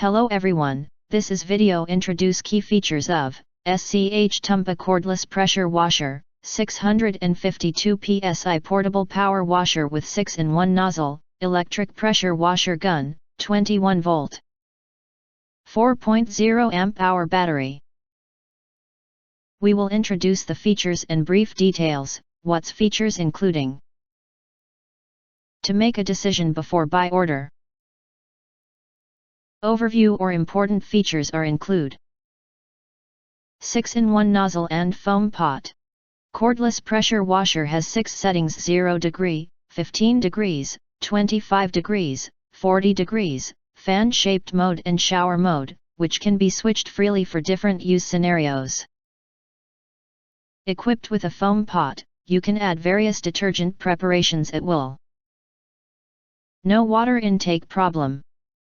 Hello everyone, this is video introduce key features of SCHTUMPA Cordless Pressure Washer, 652 psi portable power washer with 6-in-1 nozzle, electric pressure washer gun, 21 volt. 4.0 amp hour battery. We will introduce the features and brief details, what's features including. To make a decision before buy order. Overview or important features are include 6-in-1 nozzle and foam pot. Cordless pressure washer has 6 settings: 0 degree, 15 degrees, 25 degrees, 40 degrees, fan-shaped mode and shower mode, which can be switched freely for different use scenarios. Equipped with a foam pot, you can add various detergent preparations at will. No water intake problem.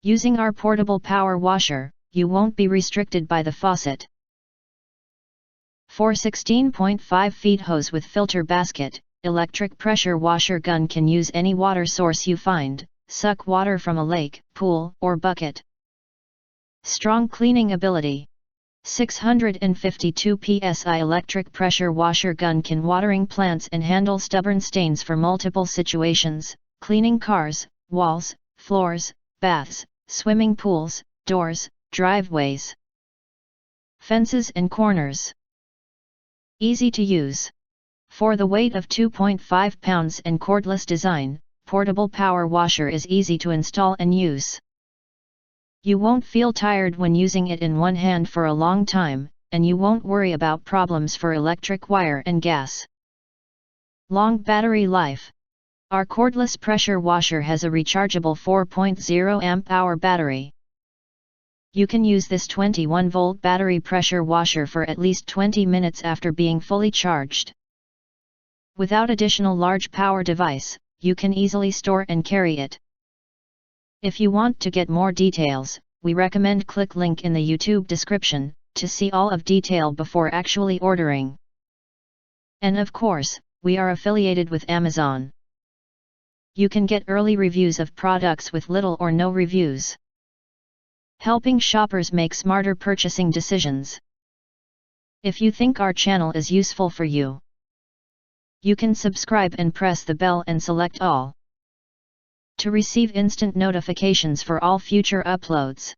Using our portable power washer, you won't be restricted by the faucet. 4 16.5 feet hose with filter basket, electric pressure washer gun can use any water source you find, suck water from a lake, pool, or bucket. Strong cleaning ability. 652 psi electric pressure washer gun can watering plants and handle stubborn stains for multiple situations, cleaning cars, walls, floors, baths, swimming pools, doors, driveways, fences and corners. Easy to use. For the weight of 2.5 pounds and cordless design, portable power washer is easy to install and use. You won't feel tired when using it in one hand for a long time, and you won't worry about problems for electric wire and gas. Long battery life. Our cordless pressure washer has a rechargeable 4.0 amp hour battery. You can use this 21 volt battery pressure washer for at least 20 minutes after being fully charged. Without additional large power device, you can easily store and carry it. If you want to get more details, we recommend click link in the YouTube description to see all of detail before actually ordering. And of course, we are affiliated with Amazon. You can get early reviews of products with little or no reviews, helping shoppers make smarter purchasing decisions. If you think our channel is useful for you, you can subscribe and press the bell and select all to receive instant notifications for all future uploads.